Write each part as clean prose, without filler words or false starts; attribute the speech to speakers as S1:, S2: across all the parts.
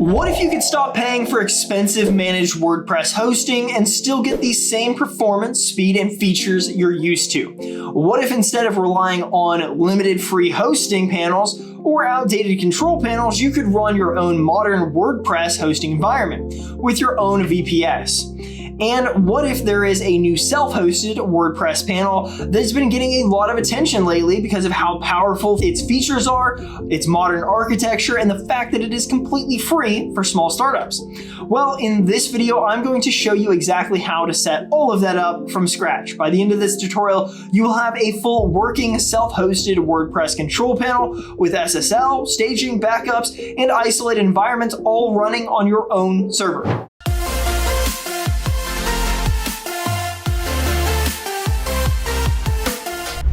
S1: What if you could stop paying for expensive managed WordPress hosting and still get the same performance, speed, and features you're used to? What if instead of relying on limited free hosting panels or outdated control panels, you could run your own modern WordPress hosting environment with your own VPS? And what if there is a new self-hosted WordPress panel that's been getting a lot of attention lately because of how powerful its features are, its modern architecture, and the fact that it is completely free for small startups? Well, in this video, I'm going to show you exactly how to set all of that up from scratch. By the end of this tutorial, you will have a full working self-hosted WordPress control panel with SSL, staging, backups, and isolated environments all running on your own server.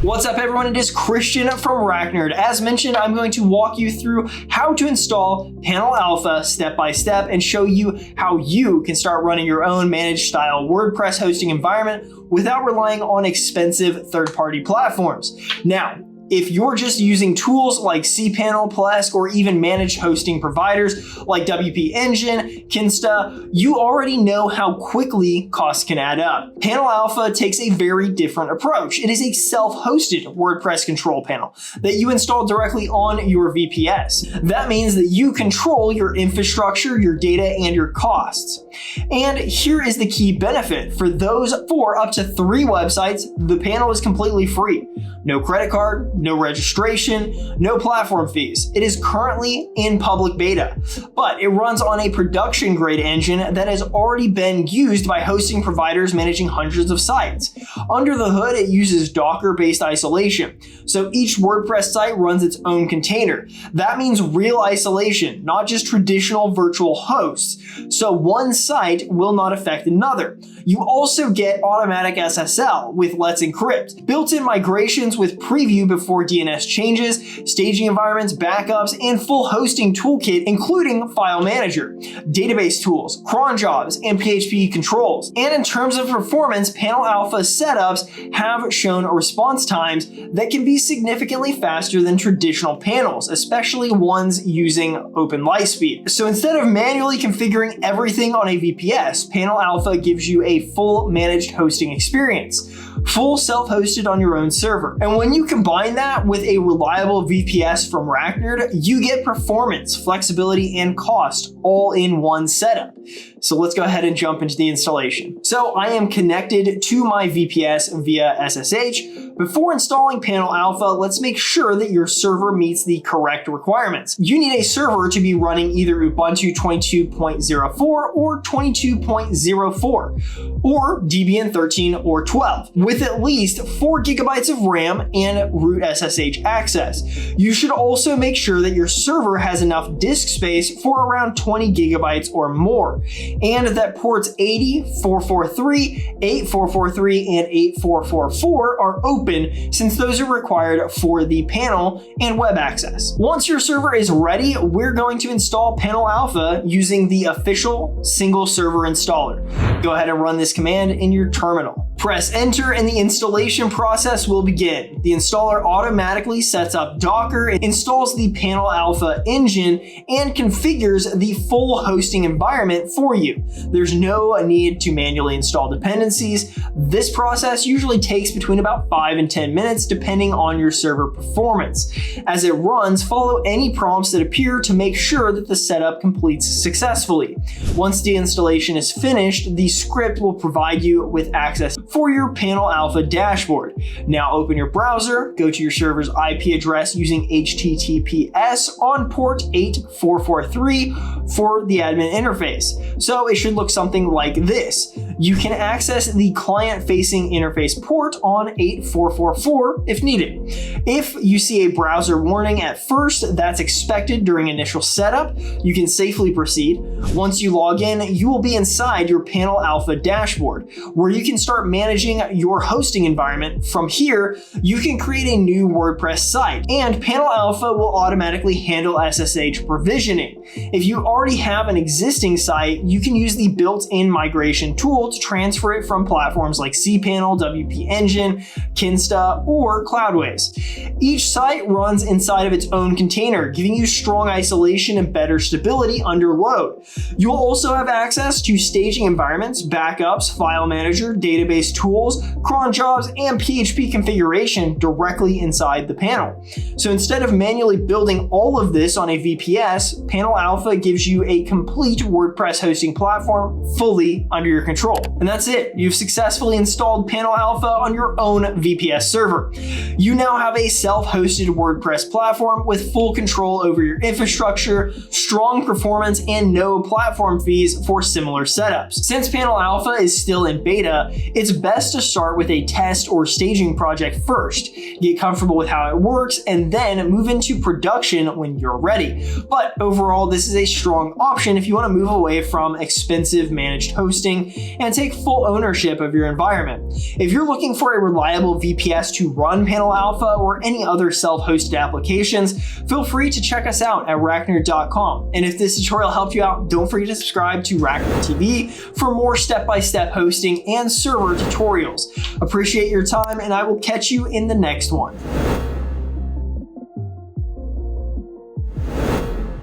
S1: What's up everyone, it is Christian from RackNerd. As mentioned, I'm going to walk you through how to install PanelAlpha step by step and show you how you can start running your own managed style WordPress hosting environment without relying on expensive third-party platforms. Now, if you're just using tools like cPanel, Plesk, or even managed hosting providers like WP Engine, Kinsta, you already know how quickly costs can add up. PanelAlpha takes a very different approach. It is a self-hosted WordPress control panel that you install directly on your VPS. That means that you control your infrastructure, your data, and your costs. And here is the key benefit. For those 4 up to 3 websites, the panel is completely free. No credit card, no registration, no platform fees. It is currently in public beta, but it runs on a production grade engine that has already been used by hosting providers managing hundreds of sites. Under the hood, it uses Docker-based isolation. So each WordPress site runs its own container. That means real isolation, not just traditional virtual hosts. So one site will not affect another. You also get automatic SSL with Let's Encrypt, built-in migrations with preview before DNS changes, staging environments, backups, and full hosting toolkit, including file manager, database tools, cron jobs, and PHP controls. And in terms of performance, PanelAlpha setups have shown response times that can be significantly faster than traditional panels, especially ones using Open Lightspeed. So instead of manually configuring everything on a VPS, PanelAlpha gives you a full managed hosting experience, full self-hosted on your own server. And when you combine that with a reliable VPS from RackNerd, you get performance, flexibility, and cost all in one setup. So let's go ahead and jump into the installation. So I am connected to my VPS via SSH. Before installing PanelAlpha, let's make sure that your server meets the correct requirements. You need a server to be running either Ubuntu 22.04 or 22.04, or Debian 13 or 12, with at least 4 gigabytes of RAM and root SSH access. You should also make sure that your server has enough disk space for around 20 gigabytes or more, and that ports 80, 443, 8443, and 8444 are open, since those are required for the panel and web access. Once your server is ready, we're going to install PanelAlpha using the official single server installer. Go ahead and run this command in your terminal. Press enter and the installation process will begin. The installer automatically sets up Docker, installs the PanelAlpha engine, and configures the full hosting environment for you. There's no need to manually install dependencies. This process usually takes between about 5 and 10 minutes depending on your server performance. As it runs, follow any prompts that appear to make sure that the setup completes successfully. Once the installation is finished, the script will provide you with access for your PanelAlpha dashboard. Now open your browser, go to your server's IP address using HTTPS on port 8443 for the admin interface. So it should look something like this. You can access the client-facing interface port on 8444 if needed. If you see a browser warning at first, that's expected during initial setup. You can safely proceed. Once you log in, you will be inside your PanelAlpha dashboard, where you can start managing your hosting environment. From here, you can create a new WordPress site, and PanelAlpha will automatically handle SSH provisioning. If you already have an existing site, you can use the built-in migration tool able to transfer it from platforms like cPanel, WP Engine, Kinsta, or Cloudways. Each site runs inside of its own container, giving you strong isolation and better stability under load. You'll also have access to staging environments, backups, file manager, database tools, cron jobs, and PHP configuration directly inside the panel. So instead of manually building all of this on a VPS, PanelAlpha gives you a complete WordPress hosting platform fully under your control. And that's it. You've successfully installed PanelAlpha on your own VPS server. You now have a self-hosted WordPress platform with full control over your infrastructure, strong performance, and no platform fees for similar setups. Since PanelAlpha is still in beta, it's best to start with a test or staging project first, get comfortable with how it works, and then move into production when you're ready. But overall, this is a strong option if you want to move away from expensive managed hosting and take full ownership of your environment. If you're looking for a reliable VPS to run PanelAlpha or any other self-hosted applications, feel free to check us out at RackNerd.com. And if this tutorial helped you out, don't forget to subscribe to RackNerd TV for more step-by-step hosting and server tutorials. Appreciate your time, and I will catch you in the next one.